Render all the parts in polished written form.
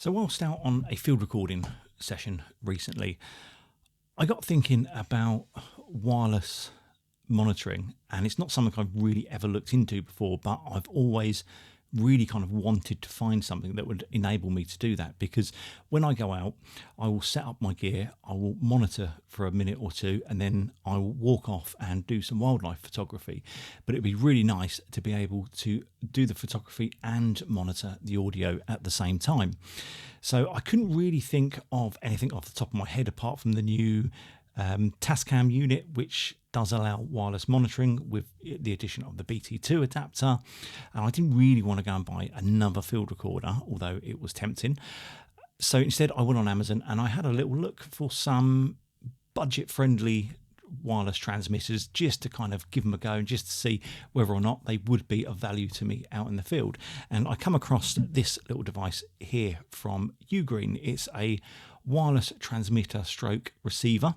So whilst out on a field recording session recently, I got thinking about wireless monitoring, and it's not something I've really ever looked into before, but I've always really kind of wanted to find something that would enable me to do that, because when I go out, I will set up my gear, I will monitor for a minute or two, and then I will walk off and do some wildlife photography. But it'd be really nice to be able to do the photography and monitor the audio at the same time. So I couldn't really think of anything off the top of my head apart from the new Tascam unit, which does allow wireless monitoring with the addition of the BT2 adapter. And I didn't really want to go and buy another field recorder, although it was tempting. So instead I went on Amazon and I had a little look for some budget-friendly wireless transmitters, just to kind of give them a go and just to see whether or not they would be of value to me out in the field. And I come across this little device here from Ugreen. It's a wireless transmitter stroke receiver,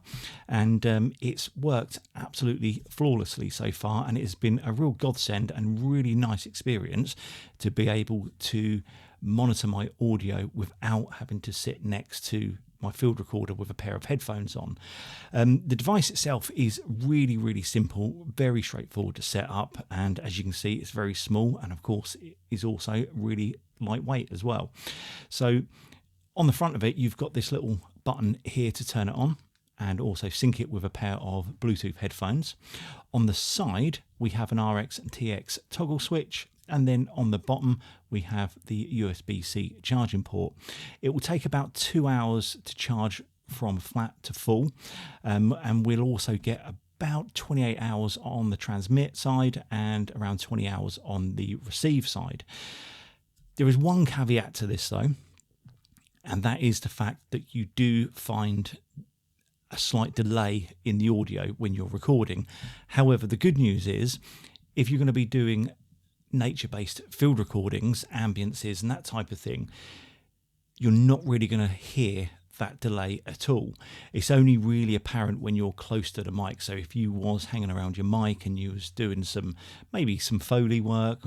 and it's worked absolutely flawlessly so far, and it has been a real godsend and really nice experience to be able to monitor my audio without having to sit next to my field recorder with a pair of headphones on. The device itself is really simple, very straightforward to set up, and as you can see, it's very small, and of course it is also really lightweight as well. So on the front of it, you've got this little button here to turn it on and also sync it with a pair of Bluetooth headphones. On the side, we have an RX and TX toggle switch, and then on the bottom we have the USB-C charging port. It will take about 2 hours to charge from flat to full, and we'll also get about 28 hours on the transmit side and around 20 hours on the receive side. There is one caveat to this though, and that is the fact that you do find a slight delay in the audio when you're recording. However, the good news is, if you're going to be doing nature-based field recordings, ambiences and that type of thing, you're not really going to hear that delay at all. It's only really apparent when you're close to the mic. So if you was hanging around your mic and you was doing maybe some Foley work,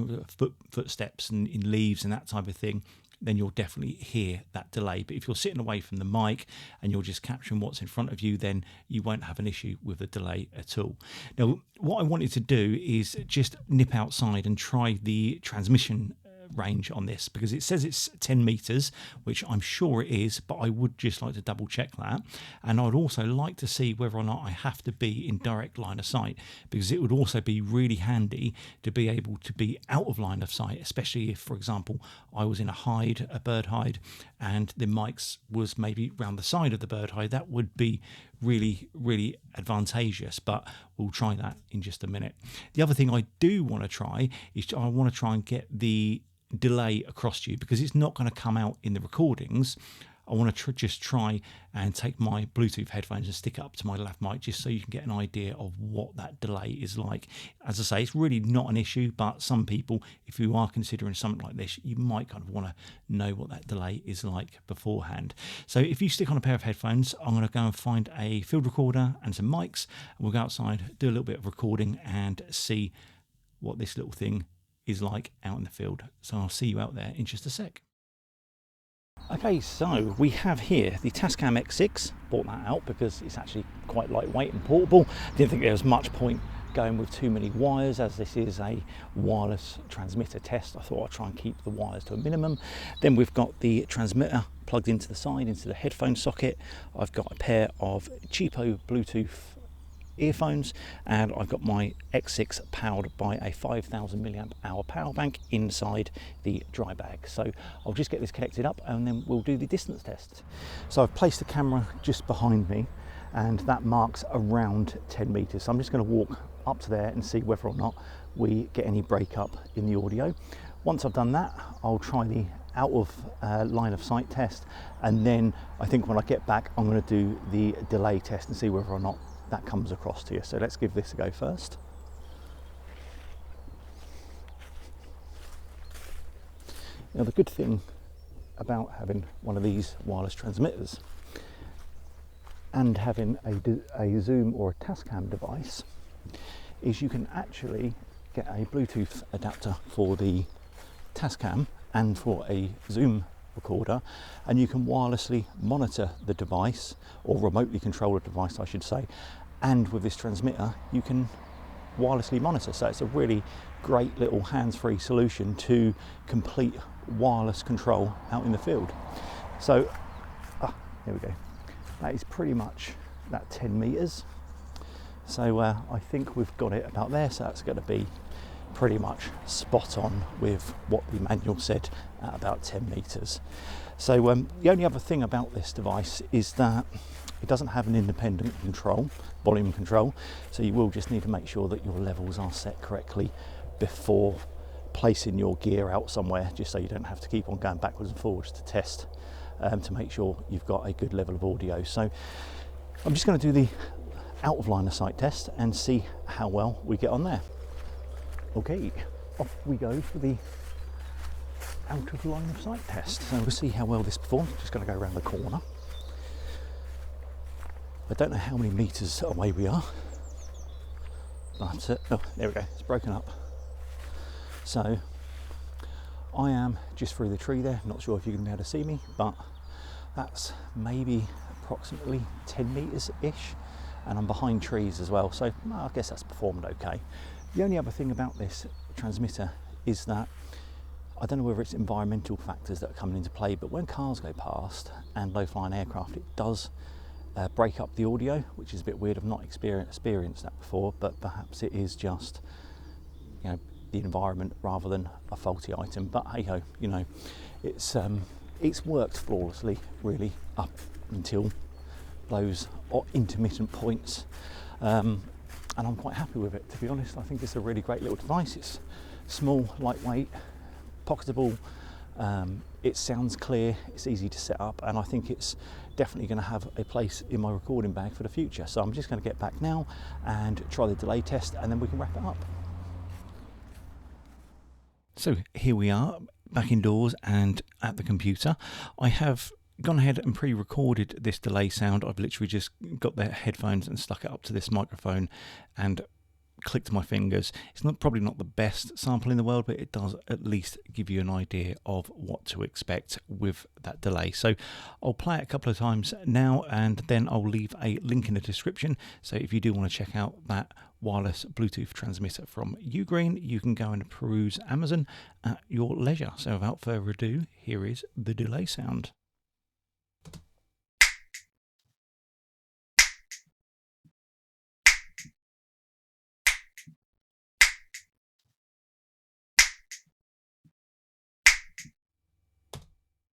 footsteps and in leaves and that type of thing, then you'll definitely hear that delay. But if you're sitting away from the mic and you're just capturing what's in front of you, then you won't have an issue with the delay at all. Now, what I wanted to do is just nip outside and try the transmission range on this, because it says it's 10 meters, which I'm sure it is, but I would just like to double check that. And I'd also like to see whether or not I have to be in direct line of sight, because it would also be really handy to be able to be out of line of sight, especially if, for example, I was in a bird hide, and the mics was maybe round the side of the bird hide. That would be really advantageous, but we'll try that in just a minute. The other thing I do want to try is I want to try and get the delay across to you, because it's not going to come out in the recordings. I want to just try and take my Bluetooth headphones and stick it up to my lav mic, just so you can get an idea of what that delay is like. As I say, it's really not an issue, but some people, if you are considering something like this, you might kind of want to know what that delay is like beforehand. So if you stick on a pair of headphones, I'm going to go and find a field recorder and some mics, and we'll go outside, do a little bit of recording and see what this little thing is like out in the field. So I'll see you out there in just a sec. Okay, so we have here the Tascam X6. Bought that out because it's actually quite lightweight and portable. Didn't think there was much point going with too many wires, as this is a wireless transmitter test. I thought I'd try and keep the wires to a minimum. Then we've got the transmitter plugged into the side, into the headphone socket. I've got a pair of cheapo Bluetooth earphones, and I've got my X6 powered by a 5,000 milliamp hour power bank inside the dry bag. So I'll just get this connected up and then we'll do the distance test. So I've placed the camera just behind me, and that marks around 10 meters. So I'm just going to walk up to there and see whether or not we get any breakup in the audio. Once I've done that, I'll try the out of line of sight test, and then I think when I get back I'm going to do the delay test and see whether or not that comes across to you. So let's give this a go first. Now, the good thing about having one of these wireless transmitters and having a Zoom or a Tascam device is you can actually get a Bluetooth adapter for the Tascam and for a Zoom recorder, and you can wirelessly monitor the device, or remotely control the device I should say, and with this transmitter you can wirelessly monitor. So it's a really great little hands-free solution to complete wireless control out in the field. So here we go, that is pretty much that 10 meters. So I think we've got it about there, so that's going to be pretty much spot on with what the manual said at about 10 meters. So the only other thing about this device is that it doesn't have an independent control, volume control, so you will just need to make sure that your levels are set correctly before placing your gear out somewhere, just so you don't have to keep on going backwards and forwards to test to make sure you've got a good level of audio. So I'm just going to do the out of line of sight test and see how well we get on there. Okay, off we go for the out of line of sight test. So we'll see how well this performs. Just going to go around the corner. I don't know how many meters away we are, but oh, there we go, it's broken up. So I am just through the tree there, not sure if you're going to be able to see me, but that's maybe approximately 10 meters ish, and I'm behind trees as well, so I guess that's performed okay. The only other thing about this transmitter is that I don't know whether it's environmental factors that are coming into play, but when cars go past and low-flying aircraft, it does break up the audio, which is a bit weird. I've not experienced that before, but perhaps it is just, you know, the environment rather than a faulty item. But hey ho, you know, it's worked flawlessly really up until those intermittent points, and I'm quite happy with it, to be honest. I think it's a really great little device. It's small, lightweight, pocketable, it sounds clear, it's easy to set up, and I think it's definitely going to have a place in my recording bag for the future. So I'm just going to get back now and try the delay test, and then we can wrap it up. So here we are, back indoors and at the computer. I have gone ahead and pre-recorded this delay sound. I've literally just got the headphones and stuck it up to this microphone and clicked my fingers. It's probably not the best sample in the world, but it does at least give you an idea of what to expect with that delay. So I'll play it a couple of times now, and then I'll leave a link in the description. So if you do want to check out that wireless Bluetooth transmitter from Ugreen, you can go and peruse Amazon at your leisure. So without further ado, here is the delay sound.